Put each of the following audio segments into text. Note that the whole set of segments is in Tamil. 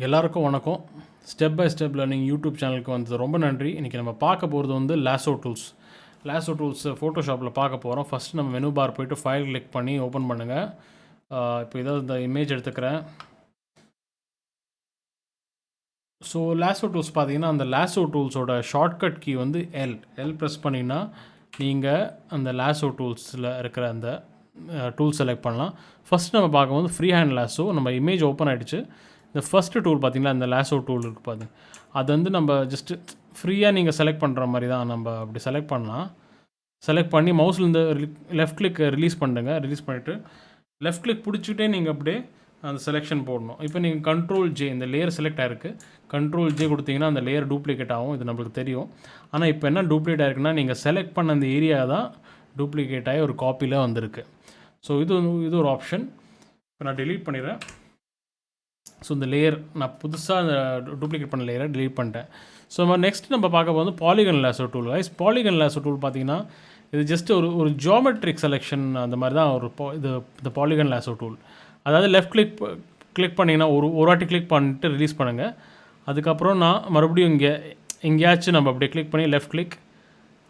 எல்லாருக்கும் வணக்கம். Step by step learning YouTube சேனலுக்கு வந்தது ரொம்ப நன்றி. இன்றைக்கி நம்ம பார்க்க போகிறது வந்து லாசோ டூல்ஸ். லாசோ டூல்ஸ் ஃபோட்டோஷாப்பில் பார்க்க போகிறோம். ஃபஸ்ட்டு நம்ம மெனு பார் போய்ட்டு ஃபைல் கிளிக் பண்ணி ஓப்பன் பண்ணுங்கள். இப்போ ஏதாவது இந்த இமேஜ் எடுத்துக்கிறேன். ஸோ லாசோ டூல்ஸ் பார்த்தீங்கன்னா, அந்த லாசோ டூல்ஸோட ஷார்ட்கட் கீ வந்து எல் ப்ரெஸ் பண்ணிங்கன்னா நீங்கள் அந்த லாசோ டூல்ஸில் இருக்கிற அந்த டூல் செலக்ட் பண்ணலாம். ஃபஸ்ட் நம்ம பார்க்கும்போது ஃப்ரீ ஹேண்ட் லாசோ. நம்ம இமேஜ் ஓப்பன் ஆகிடுச்சு. இந்த ஃபஸ்ட்டு டூல் பார்த்திங்களா, இந்த லாசோ டூல் இருக்குது பாருங்க. அது வந்து நம்ம ஜஸ்ட்டு ஃப்ரீயாக நீங்கள் செலக்ட் பண்ணுற மாதிரி தான். நம்ம அப்படி செலக்ட் பண்ணலாம். செலக்ட் பண்ணி மவுஸ்லேருந்து லெஃப்ட் கிளிக் ரிலீஸ் பண்ணுங்க. ரிலீஸ் பண்ணிவிட்டு லெஃப்ட் கிளிக் பிடிச்சிக்கிட்டே நீங்கள் அப்படியே அந்த செலெக்ஷன் போடணும். இப்போ நீங்கள் கண்ட்ரோல் ஜே, இந்த லேயர் செலக்ட் ஆகிருக்கு. கண்ட்ரோல் ஜே கொடுத்தீங்கன்னா அந்த லேயர் டூப்ளிகேட் ஆகும். இது நம்மளுக்கு தெரியும். ஆனால் இப்போ என்ன டூப்ளிகேட் ஆகிருக்குன்னா, நீங்கள் செலக்ட் பண்ண அந்த ஏரியா தான் டூப்ளிகேட் ஆகி ஒரு காப்பியில் வந்திருக்கு. ஸோ இது ஒரு ஆப்ஷன். இப்போ நான் டெலீட் பண்ணிடுறேன். ஸோ இந்த லேயர் நான் புதுசாக அந்த டூப்ளிகேட் பண்ண லேயரை டெலீட் பண்ணிட்டேன். ஸோ நம்ம நெக்ஸ்ட் நம்ம பார்க்க போது polygon lasso tool. Guys, polygon lasso tool பார்த்தீங்கன்னா இது ஜஸ்ட் ஒரு ஜியோமெட்ரிக் செலெக்ஷன் அந்த மாதிரி தான் இந்த பாலிகன் லாசோ டூல். அதாவது லெஃப்ட் கிளிக் பண்ணிங்கன்னா ஒரு வாட்டி கிளிக் பண்ணிட்டு ரிலீஸ் பண்ணுங்கள். அதுக்கப்புறம் நான் மறுபடியும் எங்கேயாச்சும் நம்ம அப்படியே கிளிக் பண்ணி left click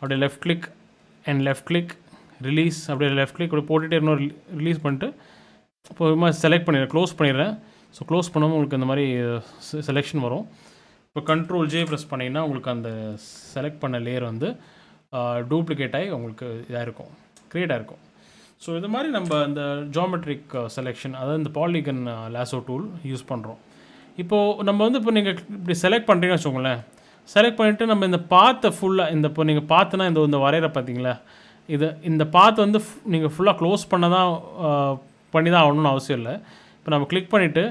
and left click release, அப்படியே லெஃப்ட் கிளிக் அப்படியே போட்டுகிட்டே இன்னொரு ரிலீஸ் பண்ணிட்டு இப்போ செலக்ட் பண்ணிடுறேன், க்ளோஸ் பண்ணிடுறேன். ஸோ க்ளோஸ் பண்ணாமல் உங்களுக்கு இந்த மாதிரி செலெக்ஷன் வரும். இப்போ கண்ட்ரோல் ஜே ப்ரெஸ் பண்ணிங்கன்னா உங்களுக்கு அந்த செலக்ட் பண்ண லேயர் வந்து டூப்ளிகேட் ஆகி உங்களுக்கு இதாக இருக்கும், க்ரியேட் ஆகிருக்கும். ஸோ இது மாதிரி நம்ம இந்த ஜியோமெட்ரிக் செலெக்ஷன், அதாவது இந்த பாலிகன் லாசோ டூல் யூஸ் பண்ணுறோம். இப்போது நம்ம வந்து இப்போ நீங்கள் இப்படி செலக்ட் பண்ணுறீங்கன்னு வச்சுக்கோங்களேன். செலக்ட் பண்ணிவிட்டு நம்ம இந்த பாத்தை ஃபுல்லாக இப்போ நீங்கள் பார்த்துனா இந்த வரைகிற பார்த்தீங்களா, இந்த பாத் வந்து நீங்கள் ஃபுல்லாக க்ளோஸ் பண்ணி தான் ஆகணும்னு அவசியம் இல்லை. இப்போ நம்ம கிளிக் பண்ணிவிட்டு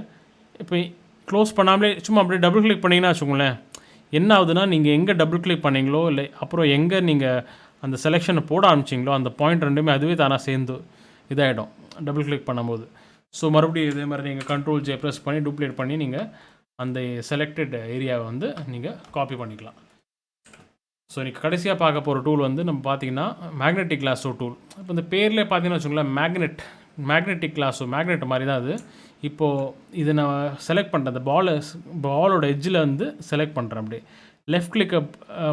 இப்போ க்ளோஸ் பண்ணாமலே சும்மா அப்படியே டபுள் கிளிக் பண்ணிங்கன்னா வச்சுக்கோங்களேன், என்ன ஆகுதுன்னா நீங்கள் எங்கே டபுள் கிளிக் பண்ணிங்களோ இல்லை அப்புறம் எங்கே நீங்கள் அந்த செலெக்ஷனை போட ஆரம்பிச்சிங்களோ அந்த பாயிண்ட் ரெண்டுமே அதுவே தானாக சேர்ந்து இதாகிடும் டபுள் கிளிக் பண்ணும்போது. ஸோ மறுபடியும் இதே மாதிரி நீங்கள் கண்ட்ரோல் ஜே ப்ரெஸ் பண்ணி டூப்ளிகேட் பண்ணி நீங்கள் அந்த செலக்டட் ஏரியாவை வந்து நீங்கள் காப்பி பண்ணிக்கலாம். ஸோ இன்றைக்கி கடைசியாக பார்க்க போகிற டூல் வந்து நம்ம பார்த்தீங்கன்னா மேக்னெட்டிக் லாசோ டூல். இப்போ இந்த பேர்லேயே பார்த்தீங்கன்னா வச்சுக்கோங்களேன், மேக்னெட்டிக் லாசோ, மேக்னெட் மாதிரி தான் அது. இப்போது இதை நான் செலக்ட் பண்ணுறேன். அந்த பாலோட எட்ஜில் வந்து செலக்ட் பண்ணுறேன். அப்படியே left click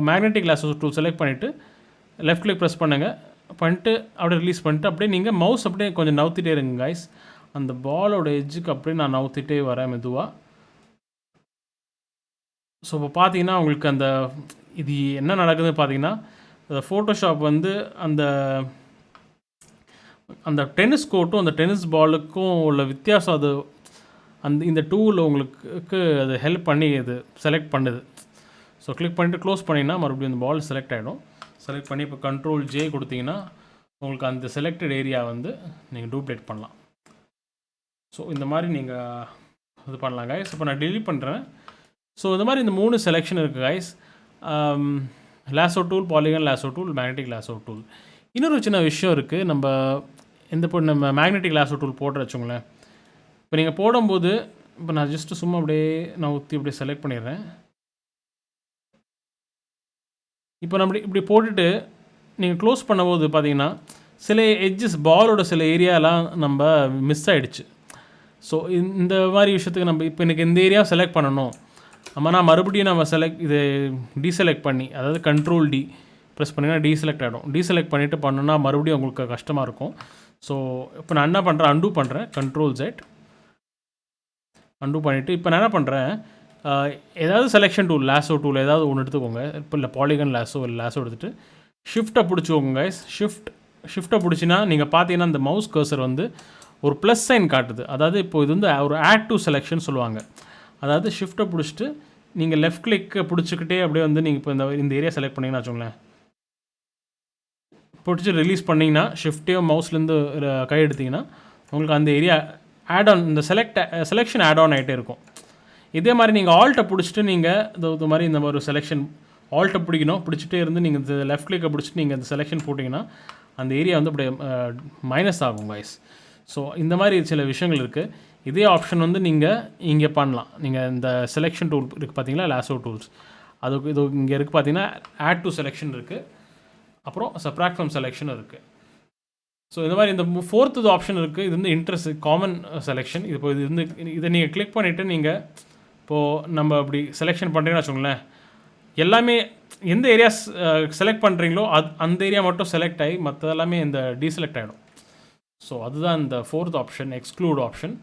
magnetic lasso tool select பண்ணிவிட்டு லெஃப்ட் கிளிக் ப்ரெஸ் பண்ணிட்டு அப்படியே ரிலீஸ் பண்ணிட்டு அப்படியே நீங்கள் மவுஸ் அப்படியே கொஞ்சம் நவுத்திட்டே இருங்க கைஸ். அந்த பாலோட எட்ஜுக்கு அப்படியே நான் நவுத்திட்டே வரேன் மெதுவாக. ஸோ இப்போ பார்த்தீங்கன்னா உங்களுக்கு இது என்ன நடக்குதுன்னு பார்த்தீங்கன்னா, ஃபோட்டோஷாப் வந்து அந்த டென்னிஸ் கோர்ட்டும் அந்த டென்னிஸ் பாலுக்கும் உள்ள வித்தியாசம், அது இந்த டூல் உங்களுக்கு அது ஹெல்ப் பண்ணி இது செலக்ட் பண்ணுது. ஸோ கிளிக் பண்ணிவிட்டு க்ளோஸ் பண்ணிங்கன்னா மறுபடியும் அந்த பால் செலக்ட் ஆகிடும். செலக்ட் பண்ணி இப்போ கண்ட்ரோல் ஜே கொடுத்தீங்கன்னா உங்களுக்கு அந்த செலக்டட் ஏரியா வந்து நீங்கள் டூப்ளிகேட் பண்ணலாம். ஸோ இந்த மாதிரி நீங்கள் இது பண்ணலாம் கைஸ். இப்போ நான் டெலீட் பண்ணுறேன். ஸோ இந்த மாதிரி இந்த 3 செலெக்ஷன் இருக்குது guys. Lasso tool, polygon lasso tool, magnetic lasso tool. இன்னொரு சின்ன விஷயம் இருக்குது. நம்ம மேக்னெட்டிக் லாசோ டூல் போட்டு வச்சுங்களேன். இப்போ நீங்கள் போடும்போது இப்போ நான் ஜஸ்ட்டு சும்மா அப்படியே நான் ஊற்றி அப்படியே செலக்ட் பண்ணிடுறேன். இப்போ நம்ம இப்படி போட்டுட்டு நீங்கள் க்ளோஸ் பண்ணும்போது பார்த்தீங்கன்னா சில எட்ஜஸ் பாலோட சில ஏரியாலாம் நம்ம மிஸ் ஆகிடுச்சு. ஸோ இந்த மாதிரி விஷயத்துக்கு நம்ம இப்போ எனக்கு இந்த ஏரியாவை செலக்ட் பண்ணணும். நான் மறுபடியும் நம்ம இது டீசெலக்ட் பண்ணி, அதாவது கண்ட்ரோல் டி ப்ரெஸ் பண்ணிங்கன்னா டீசெலக்ட் ஆகிடும். டீசெலக்ட் பண்ணிவிட்டு பண்ணோன்னா மறுபடியும் உங்களுக்கு கஷ்டமாக இருக்கும். ஸோ இப்போ நான் என்ன பண்ணுறேன், அன்டூ பண்ணுறேன். கண்ட்ரோல் Z அன்டூ பண்ணிவிட்டு இப்போ நான் என்ன பண்ணுறேன், ஏதாவது செலெக்ஷன் டூல், லாசோ டூல் ஏதாவது ஒன்று எடுத்துக்கோங்க. இப்போ இல்லை பாலிகன் லாசோ எடுத்துகிட்டு ஷிஃப்ட்டை பிடிச்சிக்கோங்க கைஸ். ஷிஃப்ட்டை பிடிச்சின்னா நீங்கள் பார்த்தீங்கன்னா இந்த மவுஸ் கர்சர் வந்து ஒரு ப்ளஸ் சைன் காட்டுது. அதாவது இப்போ இது வந்து ஒரு ஆட் டு செலெக்ஷன் சொல்லுவாங்க. அதாவது ஷிஃப்ட்டை பிடிச்சிட்டு நீங்கள் லெஃப்ட் கிளிக்கை பிடிச்சிக்கிட்டே அப்படியே வந்து நீங்கள் இப்போ இந்த ஏரியா செலக்ட் பண்ணிங்கன்னா வச்சுக்கோங்களேன், பிடிச்சி ரிலீஸ் பண்ணிங்கன்னா ஷிஃப்ட்டே மவுஸ்லேருந்து கை எடுத்திங்கன்னா உங்களுக்கு அந்த ஏரியா ஆட் ஆன், இந்த செலெக்ஷன் ஆட் ஆன் ஆகிட்டே இருக்கும். இதே மாதிரி நீங்கள் ஆல்ட்டை பிடிச்சிட்டு நீங்கள் இது மாதிரி இந்த மாதிரி செலெக்ஷன் ஆல்ட்டை பிடிச்சிட்டே இருந்து நீங்கள் இந்த லெஃப்ட் கிளிக்கை பிடிச்சிட்டு நீங்கள் இந்த செலெக்ஷன் போட்டிங்கன்னா அந்த ஏரியா வந்து அப்படியே மைனஸ் ஆகும் கைஸ். ஸோ இந்த மாதிரி சில விஷயங்கள் இருக்குது. இதே ஆப்ஷன் வந்து நீங்கள் இங்கே பண்ணலாம். நீங்கள் இந்த செலெக்ஷன் டூல் இருக்குது பார்த்தீங்களா, லாசோ டூல்ஸ், இது இங்கே இருக்குது பார்த்தீங்கன்னா ஆட் டு செலெக்ஷன் இருக்குது, அப்புறம் சப்ராக்ட் ஃப்ரம் செலெக்ஷன் இருக்குது. ஸோ இந்த மாதிரி இந்த 4th ஆப்ஷன் இருக்குது. இது வந்து காமன் செலெக்ஷன். இது இப்போ இதை நீங்கள் கிளிக் பண்ணிவிட்டு நீங்கள் இப்போது நம்ம அப்படி செலெக்ஷன் பண்ணுறீங்கன்னு வச்சுக்கோங்களேன், எல்லாமே எந்த ஏரியாஸ் செலக்ட் பண்ணுறீங்களோ அந்த ஏரியா மட்டும் செலக்ட் ஆகி மற்ற எல்லாமே இந்த டீசெலக்ட் ஆகிடும். ஸோ அதுதான் இந்த 4th option, exclude option.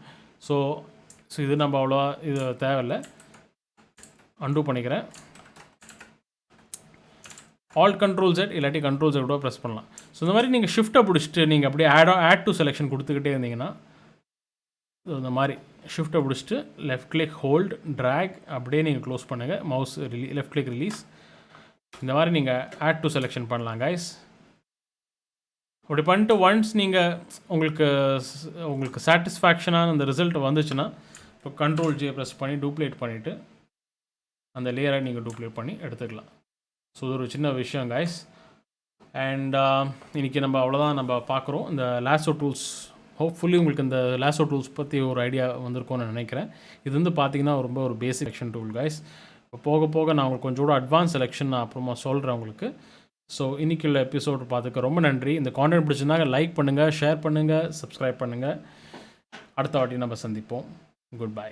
So இது நம்ம அவ்வளோவா இது தேவையில்லை. அன்டூ பண்ணிக்கிறேன். ஆல் கண்ட்ரோல் Z இல்லாட்டி கண்ட்ரோல் Z கூட ப்ரெஸ் பண்ணலாம். ஸோ இந்த மாதிரி நீங்கள் ஷிஃப்ட்டை பிடிச்சிட்டு நீங்கள் அப்படியே ஆட் டு செலெக்ஷன் கொடுத்துக்கிட்டே இருந்தீங்கன்னா இந்த மாதிரி ஷிஃப்ட்டை பிடிச்சிட்டு லெஃப்ட் கிளிக் ஹோல்ட் ட்ராக் அப்படியே நீங்கள் க்ளோஸ் பண்ணுங்கள். Mouse left click release. இந்த மாதிரி நீங்கள் ஆட் டு செலெக்ஷன் பண்ணலாம் கைஸ். அப்படி பண்ணிட்டு ஒன்ஸ் நீங்கள் உங்களுக்கு சாட்டிஸ்ஃபேக்ஷனான அந்த ரிசல்ட் வந்துச்சுன்னா இப்போ கண்ட்ரோல் J ப்ரெஸ் பண்ணி டூப்ளிகேட் பண்ணிவிட்டு அந்த லேயரை நீங்கள் டூப்ளிகேட் பண்ணி எடுத்துக்கலாம். ஸோ இது ஒரு சின்ன விஷயம் கைஸ். அண்ட் இன்றைக்கி நம்ம அவ்வளோதான் நம்ம பார்க்குறோம் இந்த லாசோ டூல்ஸ். ஹோப்ஃபுல்லி உங்களுக்கு இந்த லாசோ டூல்ஸ் பற்றி ஒரு ஐடியா வந்திருக்கும்னு நினைக்கிறேன். இது வந்து பார்த்திங்கன்னா ரொம்ப ஒரு பேசிக் செலெக்ஷன் டூல் கைஸ். இப்போ போக போக நான் உங்களுக்கு கொஞ்சம் கூட அட்வான்ஸ் செலெக்ஷன் நான் அப்புறமா சொல்கிறேன் உங்களுக்கு. ஸோ இன்றைக்கி உள்ள எபிசோடு பார்த்துக்க ரொம்ப நன்றி. இந்த கான்டென்ட் பிடிச்சிருந்தாங்க லைக் பண்ணுங்கள், ஷேர் பண்ணுங்கள், சப்ஸ்கிரைப் பண்ணுங்கள். அடுத்த வாட்டி நம்ம சந்திப்போம். Good bye.